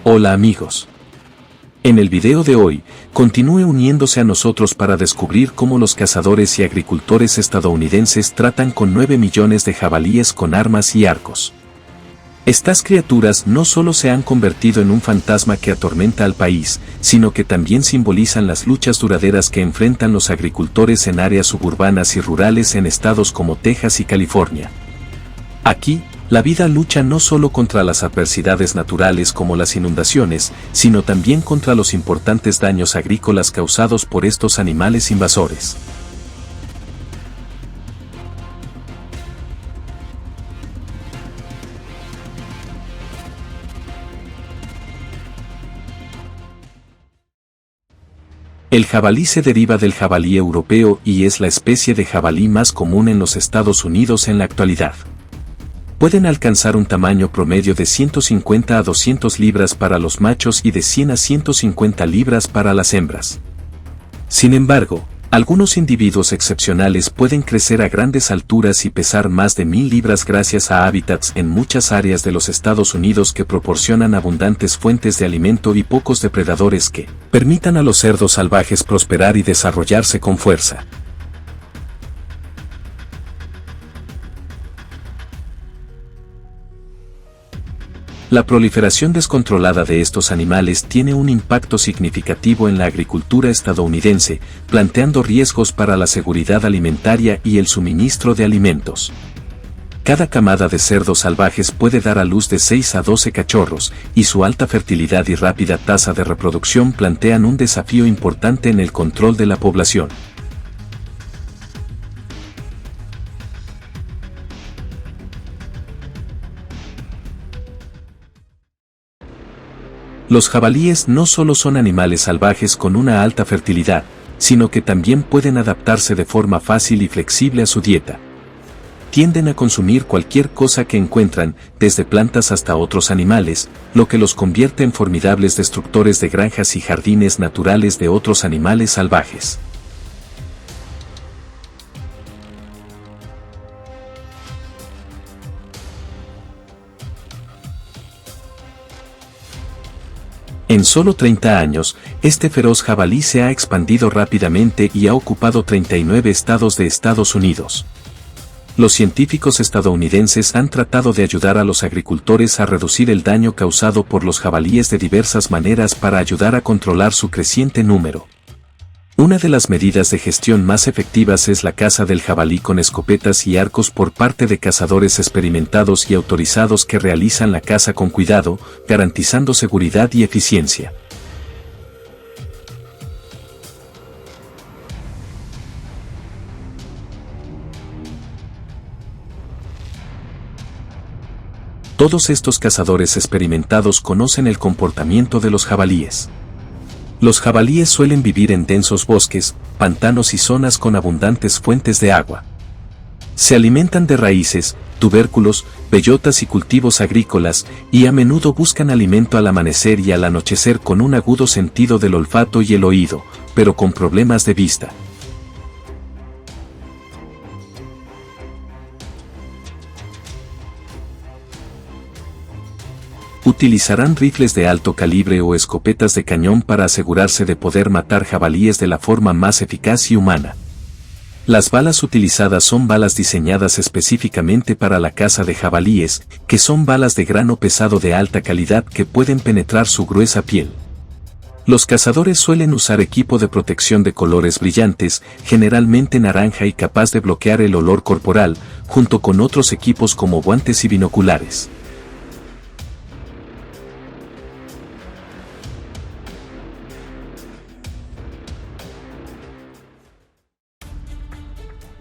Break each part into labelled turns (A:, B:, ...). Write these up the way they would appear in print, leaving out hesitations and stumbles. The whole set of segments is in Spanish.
A: Hola amigos. En el video de hoy, continúe uniéndose a nosotros para descubrir cómo los cazadores y agricultores estadounidenses tratan con 9 millones de jabalíes con armas y arcos. Estas criaturas no solo se han convertido en un fantasma que atormenta al país, sino que también simbolizan las luchas duraderas que enfrentan los agricultores en áreas suburbanas y rurales en estados como Texas y California. Aquí, la vida lucha no solo contra las adversidades naturales como las inundaciones, sino también contra los importantes daños agrícolas causados por estos animales invasores. El jabalí se deriva del jabalí europeo y es la especie de jabalí más común en los Estados Unidos en la actualidad. Pueden alcanzar un tamaño promedio de 150 a 200 libras para los machos y de 100 a 150 libras para las hembras. Sin embargo, algunos individuos excepcionales pueden crecer a grandes alturas y pesar más de 1000 libras gracias a hábitats en muchas áreas de los Estados Unidos que proporcionan abundantes fuentes de alimento y pocos depredadores que permitan a los cerdos salvajes prosperar y desarrollarse con fuerza. La proliferación descontrolada de estos animales tiene un impacto significativo en la agricultura estadounidense, planteando riesgos para la seguridad alimentaria y el suministro de alimentos. Cada camada de cerdos salvajes puede dar a luz de 6 a 12 cachorros, y su alta fertilidad y rápida tasa de reproducción plantean un desafío importante en el control de la población. Los jabalíes no solo son animales salvajes con una alta fertilidad, sino que también pueden adaptarse de forma fácil y flexible a su dieta. Tienden a consumir cualquier cosa que encuentran, desde plantas hasta otros animales, lo que los convierte en formidables destructores de granjas y jardines naturales de otros animales salvajes. En solo 30 años, este feroz jabalí se ha expandido rápidamente y ha ocupado 39 estados de Estados Unidos. Los científicos estadounidenses han tratado de ayudar a los agricultores a reducir el daño causado por los jabalíes de diversas maneras para ayudar a controlar su creciente número. Una de las medidas de gestión más efectivas es la caza del jabalí con escopetas y arcos por parte de cazadores experimentados y autorizados que realizan la caza con cuidado, garantizando seguridad y eficiencia. Todos estos cazadores experimentados conocen el comportamiento de los jabalíes. Los jabalíes suelen vivir en densos bosques, pantanos y zonas con abundantes fuentes de agua. Se alimentan de raíces, tubérculos, bellotas y cultivos agrícolas, y a menudo buscan alimento al amanecer y al anochecer con un agudo sentido del olfato y el oído, pero con problemas de vista. Utilizarán rifles de alto calibre o escopetas de cañón para asegurarse de poder matar jabalíes de la forma más eficaz y humana. Las balas utilizadas son balas diseñadas específicamente para la caza de jabalíes, que son balas de grano pesado de alta calidad que pueden penetrar su gruesa piel. Los cazadores suelen usar equipo de protección de colores brillantes, generalmente naranja y capaz de bloquear el olor corporal, junto con otros equipos como guantes y binoculares.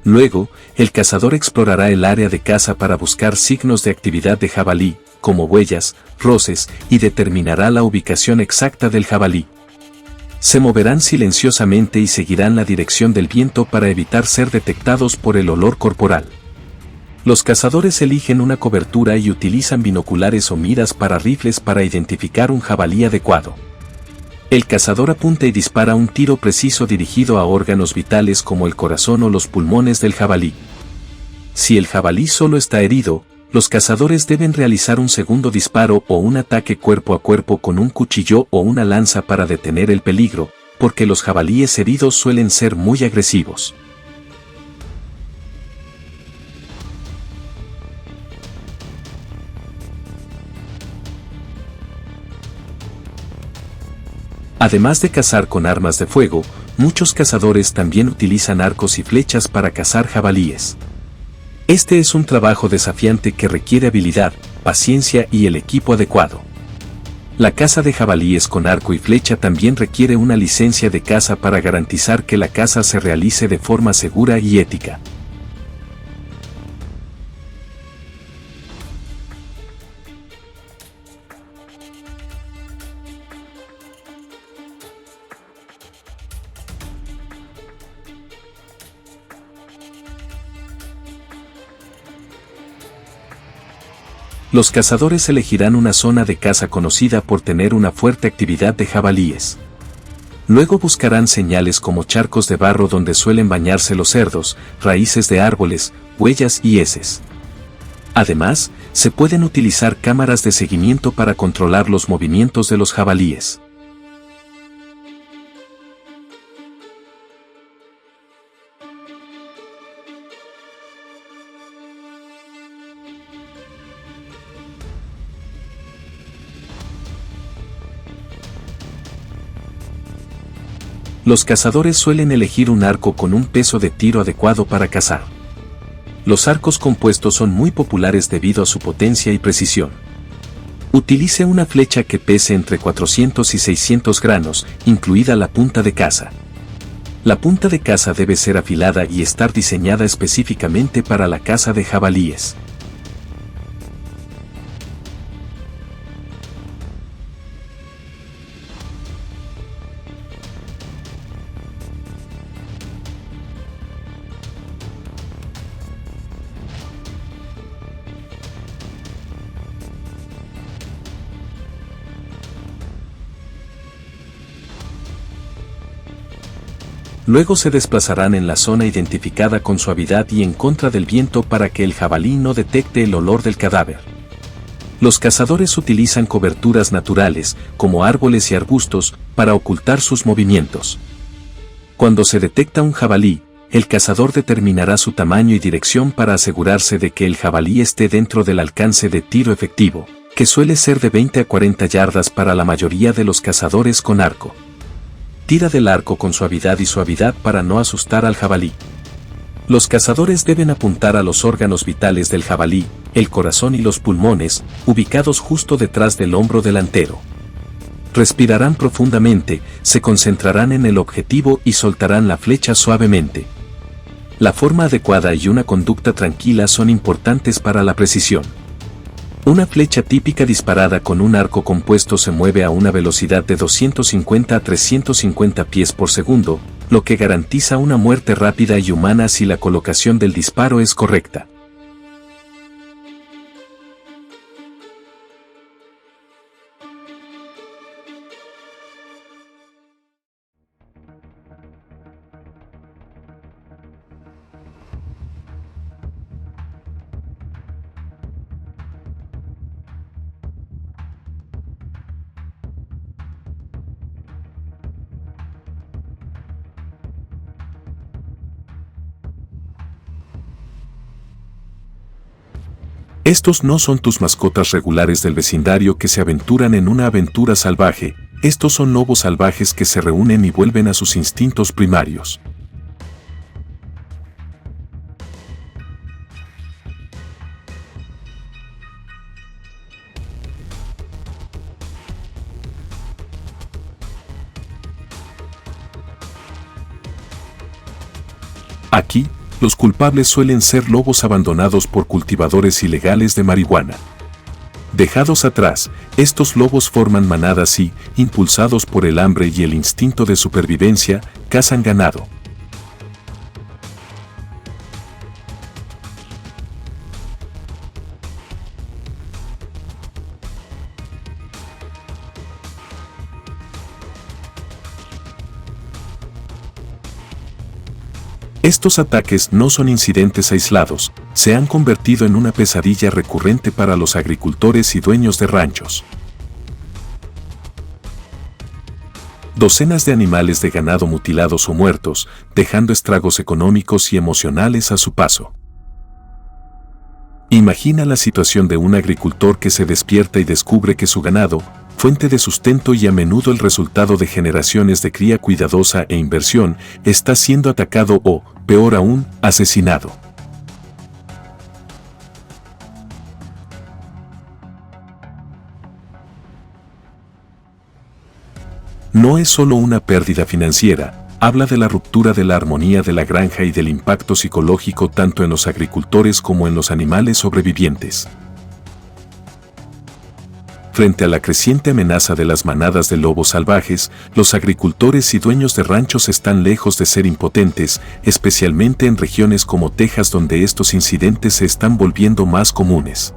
A: Luego, el cazador explorará el área de caza para buscar signos de actividad de jabalí, como huellas, roces, y determinará la ubicación exacta del jabalí. Se moverán silenciosamente y seguirán la dirección del viento para evitar ser detectados por el olor corporal. Los cazadores eligen una cobertura y utilizan binoculares o miras para rifles para identificar un jabalí adecuado. El cazador apunta y dispara un tiro preciso dirigido a órganos vitales como el corazón o los pulmones del jabalí. Si el jabalí solo está herido, Los cazadores deben realizar un segundo disparo o un ataque cuerpo a cuerpo con un cuchillo o una lanza para detener el peligro, porque los jabalíes heridos suelen ser muy agresivos. Además de cazar con armas de fuego, muchos cazadores también utilizan arcos y flechas para cazar jabalíes. Este es un trabajo desafiante que requiere habilidad, paciencia y el equipo adecuado. La caza de jabalíes con arco y flecha también requiere una licencia de caza para garantizar que la caza se realice de forma segura y ética. Los cazadores elegirán una zona de caza conocida por tener una fuerte actividad de jabalíes. Luego buscarán señales como charcos de barro donde suelen bañarse los cerdos, raíces de árboles, huellas y heces. Además, se pueden utilizar cámaras de seguimiento para controlar los movimientos de los jabalíes. Los cazadores suelen elegir un arco con un peso de tiro adecuado para cazar. Los arcos compuestos son muy populares debido a su potencia y precisión. Utilice una flecha que pese entre 400 y 600 granos, incluida la punta de caza. La punta de caza debe ser afilada y estar diseñada específicamente para la caza de jabalíes. Luego se desplazarán en la zona identificada con suavidad y en contra del viento para que el jabalí no detecte el olor del cadáver. Los cazadores utilizan coberturas naturales, como árboles y arbustos, para ocultar sus movimientos. Cuando se detecta un jabalí, el cazador determinará su tamaño y dirección para asegurarse de que el jabalí esté dentro del alcance de tiro efectivo, que suele ser de 20 a 40 yardas para la mayoría de los cazadores con arco. Tira del arco con suavidad y suavidad para no asustar al jabalí. Los cazadores deben apuntar a los órganos vitales del jabalí, el corazón y los pulmones, ubicados justo detrás del hombro delantero. Respirarán profundamente, se concentrarán en el objetivo y soltarán la flecha suavemente. La forma adecuada y una conducta tranquila son importantes para la precisión. Una flecha típica disparada con un arco compuesto se mueve a una velocidad de 250 a 350 pies por segundo, lo que garantiza una muerte rápida y humana si la colocación del disparo es correcta. Estos no son tus mascotas regulares del vecindario que se aventuran en una aventura salvaje, estos son lobos salvajes que se reúnen y vuelven a sus instintos primarios. Aquí, los culpables suelen ser lobos abandonados por cultivadores ilegales de marihuana. Dejados atrás, estos lobos forman manadas y, impulsados por el hambre y el instinto de supervivencia, cazan ganado. Estos ataques no son incidentes aislados, se han convertido en una pesadilla recurrente para los agricultores y dueños de ranchos. Docenas de animales de ganado mutilados o muertos, dejando estragos económicos y emocionales a su paso. Imagina la situación de un agricultor que se despierta y descubre que su ganado, fuente de sustento y a menudo el resultado de generaciones de cría cuidadosa e inversión, está siendo atacado o, peor aún, asesinado. No es solo una pérdida financiera, habla de la ruptura de la armonía de la granja y del impacto psicológico tanto en los agricultores como en los animales sobrevivientes. Frente a la creciente amenaza de las manadas de lobos salvajes, los agricultores y dueños de ranchos están lejos de ser impotentes, especialmente en regiones como Texas donde estos incidentes se están volviendo más comunes.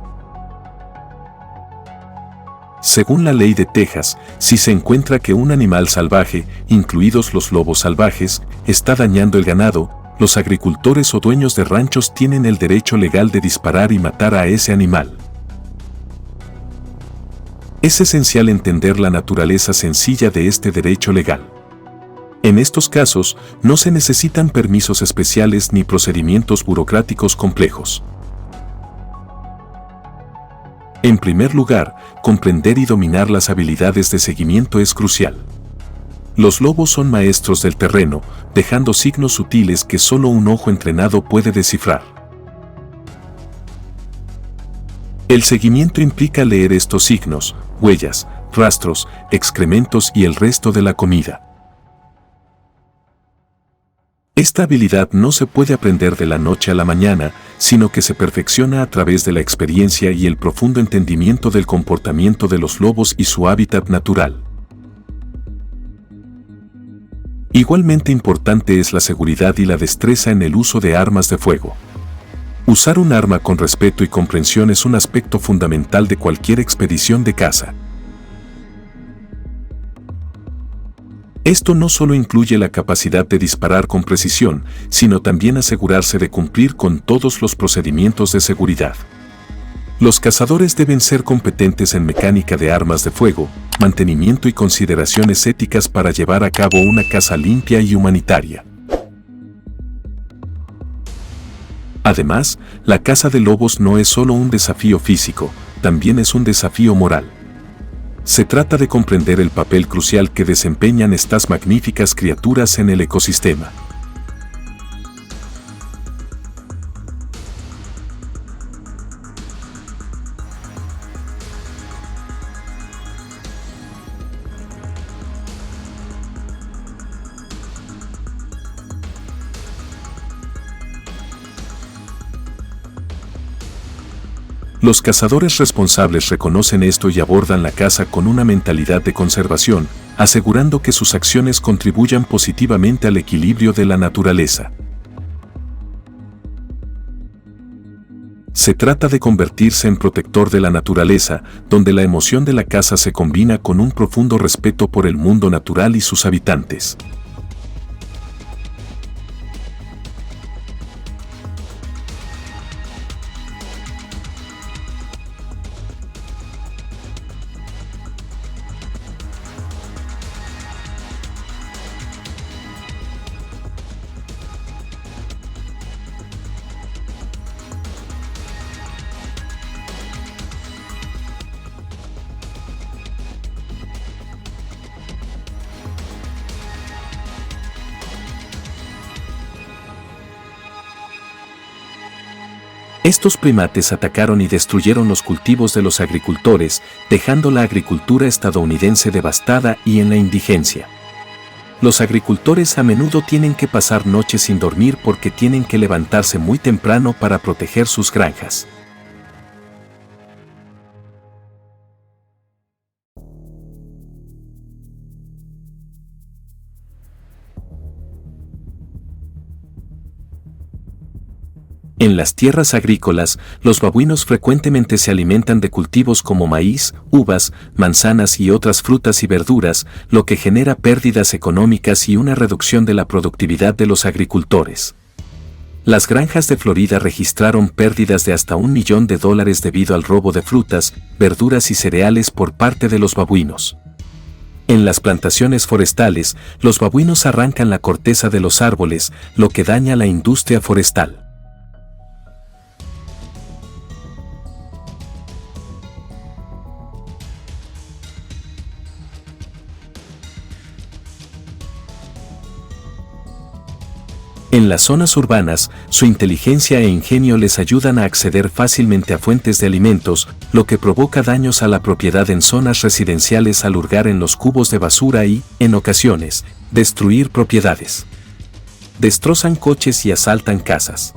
A: Según la ley de Texas, si se encuentra que un animal salvaje, incluidos los lobos salvajes, está dañando el ganado, los agricultores o dueños de ranchos tienen el derecho legal de disparar y matar a ese animal. Es esencial entender la naturaleza sencilla de este derecho legal. En estos casos, no se necesitan permisos especiales ni procedimientos burocráticos complejos. En primer lugar, comprender y dominar las habilidades de seguimiento es crucial. Los lobos son maestros del terreno, dejando signos sutiles que solo un ojo entrenado puede descifrar. El seguimiento implica leer estos signos, huellas, rastros, excrementos y el resto de la comida. Esta habilidad no se puede aprender de la noche a la mañana, sino que se perfecciona a través de la experiencia y el profundo entendimiento del comportamiento de los lobos y su hábitat natural. Igualmente importante es la seguridad y la destreza en el uso de armas de fuego. Usar un arma con respeto y comprensión es un aspecto fundamental de cualquier expedición de caza. Esto no solo incluye la capacidad de disparar con precisión, sino también asegurarse de cumplir con todos los procedimientos de seguridad. Los cazadores deben ser competentes en mecánica de armas de fuego, mantenimiento y consideraciones éticas para llevar a cabo una caza limpia y humanitaria. Además, la caza de lobos no es solo un desafío físico, también es un desafío moral. Se trata de comprender el papel crucial que desempeñan estas magníficas criaturas en el ecosistema. Los cazadores responsables reconocen esto y abordan la caza con una mentalidad de conservación, asegurando que sus acciones contribuyan positivamente al equilibrio de la naturaleza. Se trata de convertirse en protector de la naturaleza, donde la emoción de la caza se combina con un profundo respeto por el mundo natural y sus habitantes. Estos primates atacaron y destruyeron los cultivos de los agricultores, dejando la agricultura estadounidense devastada y en la indigencia. Los agricultores a menudo tienen que pasar noches sin dormir porque tienen que levantarse muy temprano para proteger sus granjas. En las tierras agrícolas, los babuinos frecuentemente se alimentan de cultivos como maíz, uvas, manzanas y otras frutas y verduras, lo que genera pérdidas económicas y una reducción de la productividad de los agricultores. Las granjas de Florida registraron pérdidas de hasta $1 millón debido al robo de frutas, verduras y cereales por parte de los babuinos. En las plantaciones forestales, los babuinos arrancan la corteza de los árboles, lo que daña la industria forestal. En las zonas urbanas, su inteligencia e ingenio les ayudan a acceder fácilmente a fuentes de alimentos, lo que provoca daños a la propiedad en zonas residenciales al hurgar en los cubos de basura y, en ocasiones, destruir propiedades. Destrozan coches y asaltan casas.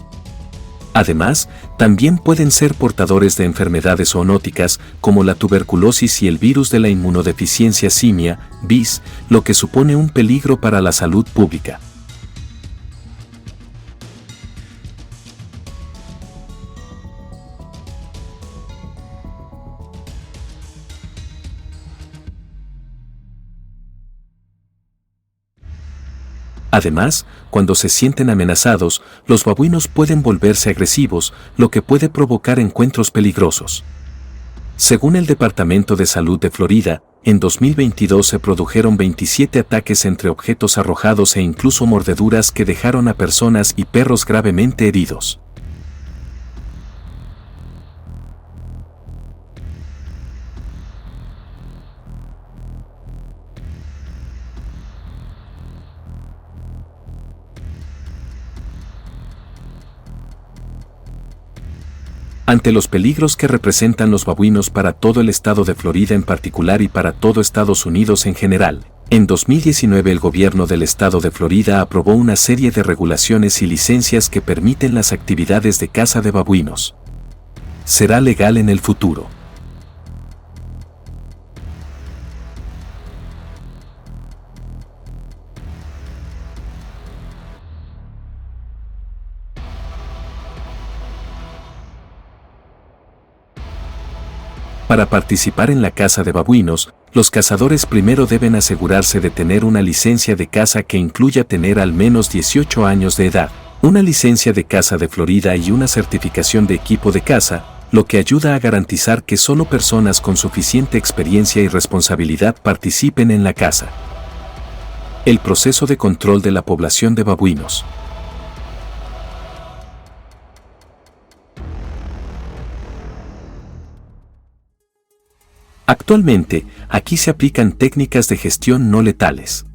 A: Además, también pueden ser portadores de enfermedades zoonóticas como la tuberculosis y el virus de la inmunodeficiencia simia, VIS, lo que supone un peligro para la salud pública. Además, cuando se sienten amenazados, los babuinos pueden volverse agresivos, lo que puede provocar encuentros peligrosos. Según el Departamento de Salud de Florida, en 2022 se produjeron 27 ataques entre objetos arrojados e incluso mordeduras que dejaron a personas y perros gravemente heridos. Ante los peligros que representan los babuinos para todo el estado de Florida en particular y para todo Estados Unidos en general, en 2019 el gobierno del estado de Florida aprobó una serie de regulaciones y licencias que permiten las actividades de caza de babuinos. Será legal en el futuro. Para participar en la caza de babuinos, los cazadores primero deben asegurarse de tener una licencia de caza que incluya tener al menos 18 años de edad, una licencia de caza de Florida y una certificación de equipo de caza, lo que ayuda a garantizar que solo personas con suficiente experiencia y responsabilidad participen en la caza. El proceso de control de la población de babuinos. Actualmente, aquí se aplican técnicas de gestión no letales.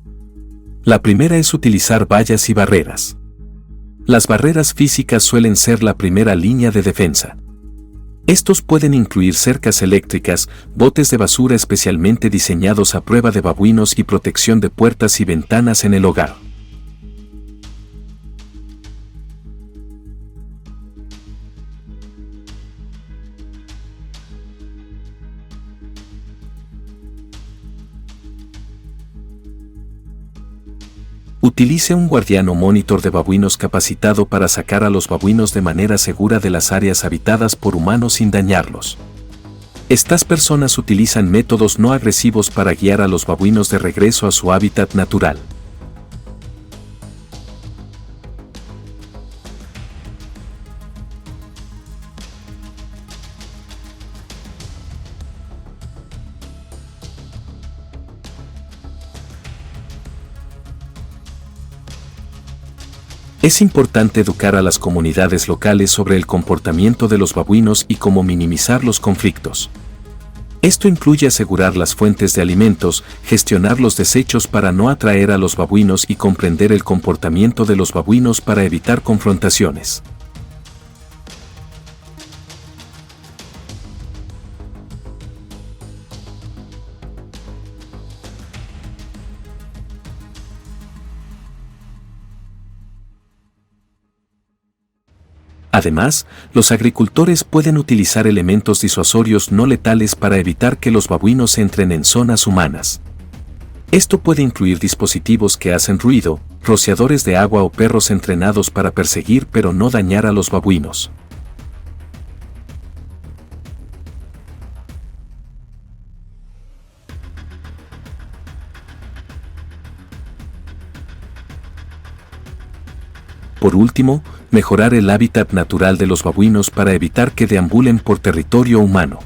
A: La primera es utilizar vallas y barreras. Las barreras físicas suelen ser la primera línea de defensa. Estos pueden incluir cercas eléctricas, botes de basura especialmente diseñados a prueba de babuinos y protección de puertas y ventanas en el hogar. Utilice un guardián o monitor de babuinos capacitado para sacar a los babuinos de manera segura de las áreas habitadas por humanos sin dañarlos. Estas personas utilizan métodos no agresivos para guiar a los babuinos de regreso a su hábitat natural. Es importante educar a las comunidades locales sobre el comportamiento de los babuinos y cómo minimizar los conflictos. Esto incluye asegurar las fuentes de alimentos, gestionar los desechos para no atraer a los babuinos y comprender el comportamiento de los babuinos para evitar confrontaciones. Además, los agricultores pueden utilizar elementos disuasorios no letales para evitar que los babuinos entren en zonas humanas. Esto puede incluir dispositivos que hacen ruido, rociadores de agua o perros entrenados para perseguir pero no dañar a los babuinos. Por último, mejorar el hábitat natural de los babuinos para evitar que deambulen por territorio humano.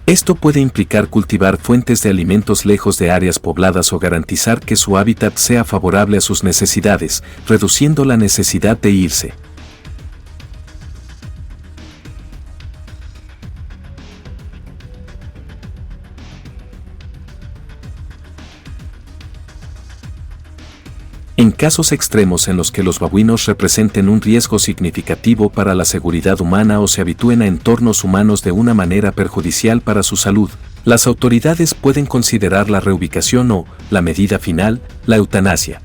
A: Esto puede implicar cultivar fuentes de alimentos lejos de áreas pobladas o garantizar que su hábitat sea favorable a sus necesidades, reduciendo la necesidad de irse. En casos extremos en los que los babuinos representen un riesgo significativo para la seguridad humana o se habitúen a entornos humanos de una manera perjudicial para su salud, las autoridades pueden considerar la reubicación o, la medida final, la eutanasia.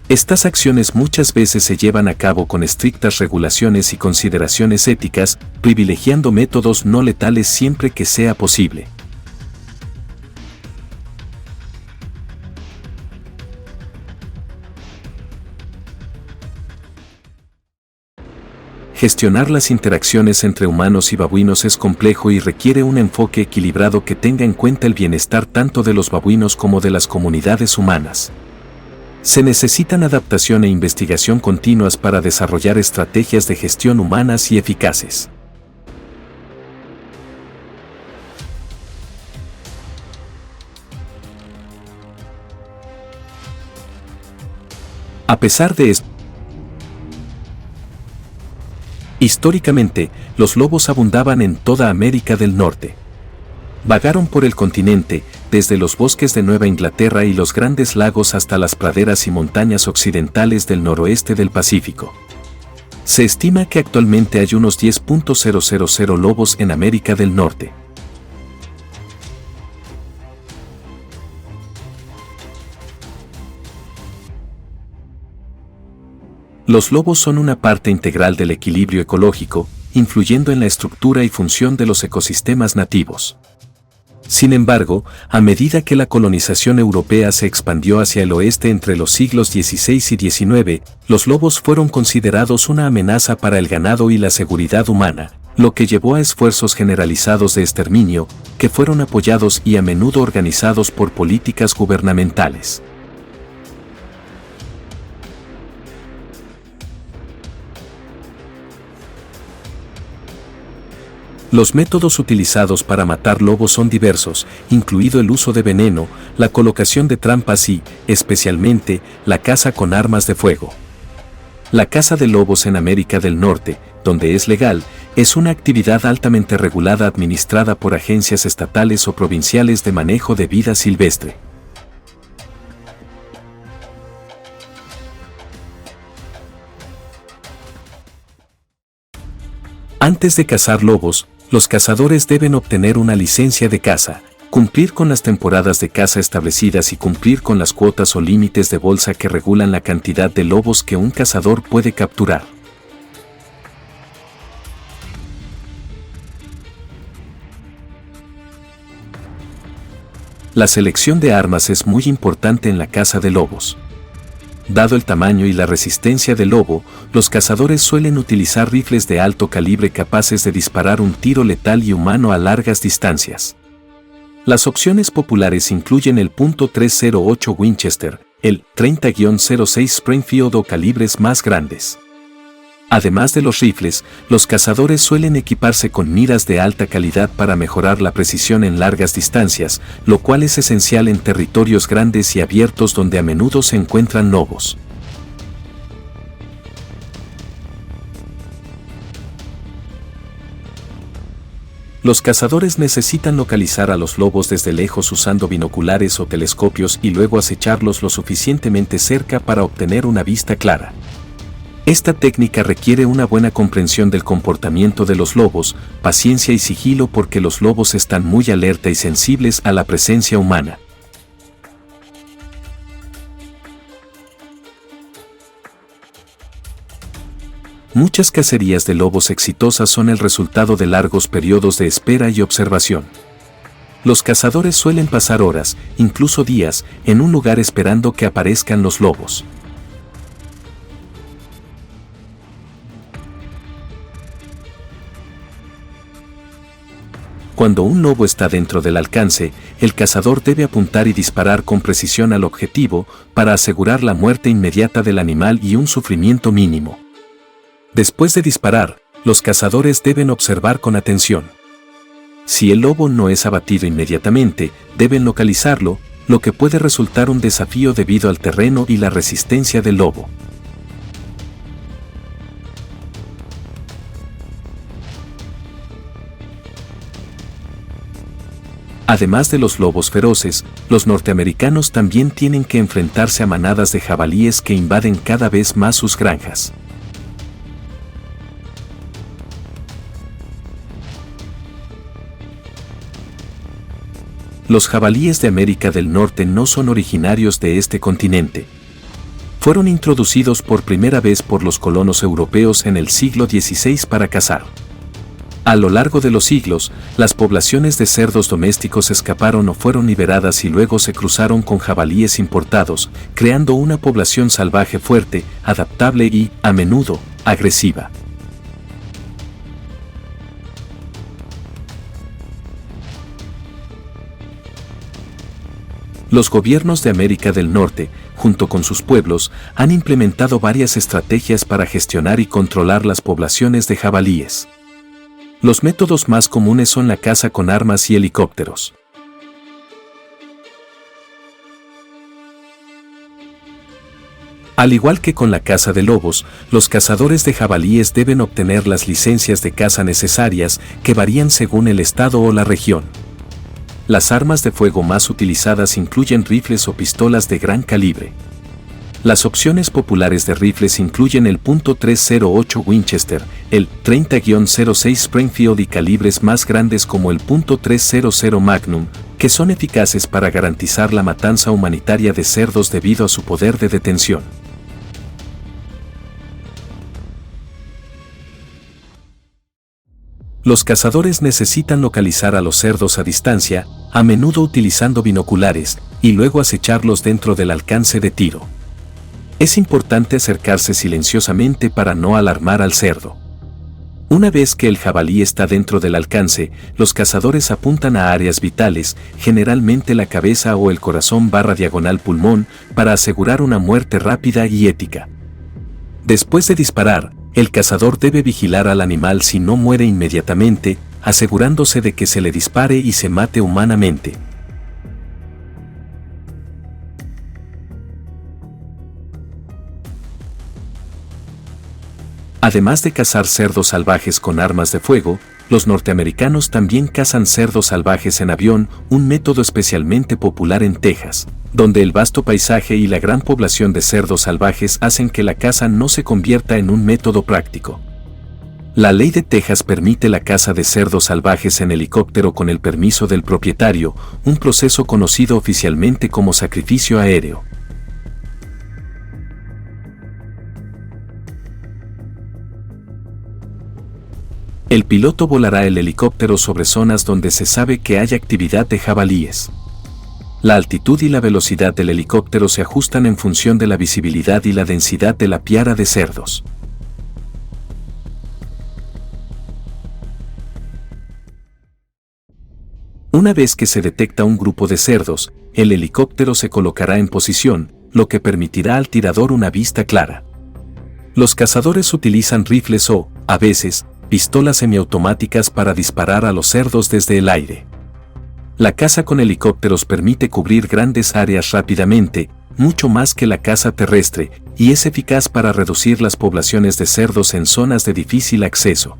A: Estas acciones muchas veces se llevan a cabo con estrictas regulaciones y consideraciones éticas, privilegiando métodos no letales siempre que sea posible. Gestionar las interacciones entre humanos y babuinos es complejo y requiere un enfoque equilibrado que tenga en cuenta el bienestar tanto de los babuinos como de las comunidades humanas. Se necesitan adaptación e investigación continuas para desarrollar estrategias de gestión humanas y eficaces. A pesar de esto, históricamente, los lobos abundaban en toda América del Norte. Vagaron por el continente, desde los bosques de Nueva Inglaterra y los grandes lagos hasta las praderas y montañas occidentales del noroeste del Pacífico. Se estima que actualmente hay unos 10.000 lobos en América del Norte. Los lobos son una parte integral del equilibrio ecológico, influyendo en la estructura y función de los ecosistemas nativos. Sin embargo, a medida que la colonización europea se expandió hacia el oeste entre los siglos XVI y XIX, los lobos fueron considerados una amenaza para el ganado y la seguridad humana, lo que llevó a esfuerzos generalizados de exterminio, que fueron apoyados y a menudo organizados por políticas gubernamentales. Los métodos utilizados para matar lobos son diversos, incluido el uso de veneno, la colocación de trampas y, especialmente, la caza con armas de fuego. La caza de lobos en América del Norte, donde es legal, es una actividad altamente regulada administrada por agencias estatales o provinciales de manejo de vida silvestre. Antes de cazar lobos, los cazadores deben obtener una licencia de caza, cumplir con las temporadas de caza establecidas y cumplir con las cuotas o límites de bolsa que regulan la cantidad de lobos que un cazador puede capturar. La selección de armas es muy importante en la caza de lobos. Dado el tamaño y la resistencia del lobo, los cazadores suelen utilizar rifles de alto calibre capaces de disparar un tiro letal y humano a largas distancias. Las opciones populares incluyen el .308 Winchester, el .30-06 Springfield o calibres más grandes. Además de los rifles, los cazadores suelen equiparse con miras de alta calidad para mejorar la precisión en largas distancias, lo cual es esencial en territorios grandes y abiertos donde a menudo se encuentran lobos. Los cazadores necesitan localizar a los lobos desde lejos usando binoculares o telescopios y luego acecharlos lo suficientemente cerca para obtener una vista clara. Esta técnica requiere una buena comprensión del comportamiento de los lobos, paciencia y sigilo porque los lobos están muy alerta y sensibles a la presencia humana. Muchas cacerías de lobos exitosas son el resultado de largos periodos de espera y observación. Los cazadores suelen pasar horas, incluso días, en un lugar esperando que aparezcan los lobos. Cuando un lobo está dentro del alcance, el cazador debe apuntar y disparar con precisión al objetivo para asegurar la muerte inmediata del animal y un sufrimiento mínimo. Después de disparar, los cazadores deben observar con atención. Si el lobo no es abatido inmediatamente, deben localizarlo, lo que puede resultar un desafío debido al terreno y la resistencia del lobo. Además de los lobos feroces, los norteamericanos también tienen que enfrentarse a manadas de jabalíes que invaden cada vez más sus granjas. Los jabalíes de América del Norte no son originarios de este continente. Fueron introducidos por primera vez por los colonos europeos en el siglo XVI para cazar. A lo largo de los siglos, las poblaciones de cerdos domésticos escaparon o fueron liberadas y luego se cruzaron con jabalíes importados, creando una población salvaje fuerte, adaptable y, a menudo, agresiva. Los gobiernos de América del Norte, junto con sus pueblos, han implementado varias estrategias para gestionar y controlar las poblaciones de jabalíes. Los métodos más comunes son la caza con armas y helicópteros. Al igual que con la caza de lobos, los cazadores de jabalíes deben obtener las licencias de caza necesarias, que varían según el estado o la región. Las armas de fuego más utilizadas incluyen rifles o pistolas de gran calibre. Las opciones populares de rifles incluyen el .308 Winchester, el .30-06 Springfield y calibres más grandes como el .300 Magnum, que son eficaces para garantizar la matanza humanitaria de cerdos debido a su poder de detención. Los cazadores necesitan localizar a los cerdos a distancia, a menudo utilizando binoculares, y luego acecharlos dentro del alcance de tiro. Es importante acercarse silenciosamente para no alarmar al cerdo. Una vez que el jabalí está dentro del alcance, los cazadores apuntan a áreas vitales, generalmente la cabeza o el corazón/pulmón, para asegurar una muerte rápida y ética. Después de disparar, el cazador debe vigilar al animal si no muere inmediatamente, asegurándose de que se le dispare y se mate humanamente. Además de cazar cerdos salvajes con armas de fuego, los norteamericanos también cazan cerdos salvajes en avión, un método especialmente popular en Texas, donde el vasto paisaje y la gran población de cerdos salvajes hacen que la caza no se convierta en un método práctico. La ley de Texas permite la caza de cerdos salvajes en helicóptero con el permiso del propietario, un proceso conocido oficialmente como sacrificio aéreo. El piloto volará el helicóptero sobre zonas donde se sabe que hay actividad de jabalíes. La altitud y la velocidad del helicóptero se ajustan en función de la visibilidad y la densidad de la piara de cerdos. Una vez que se detecta un grupo de cerdos, el helicóptero se colocará en posición, lo que permitirá al tirador una vista clara. Los cazadores utilizan rifles o, a veces, pistolas semiautomáticas para disparar a los cerdos desde el aire. La caza con helicópteros permite cubrir grandes áreas rápidamente, mucho más que la caza terrestre, y es eficaz para reducir las poblaciones de cerdos en zonas de difícil acceso.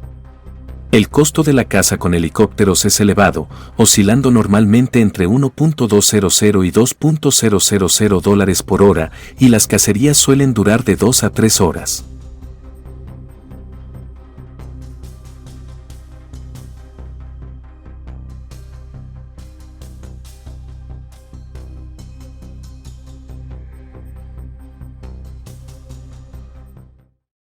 A: El costo de la caza con helicópteros es elevado, oscilando normalmente entre $1.200 y $2.000 por hora, y las cacerías suelen durar de 2 a 3 horas.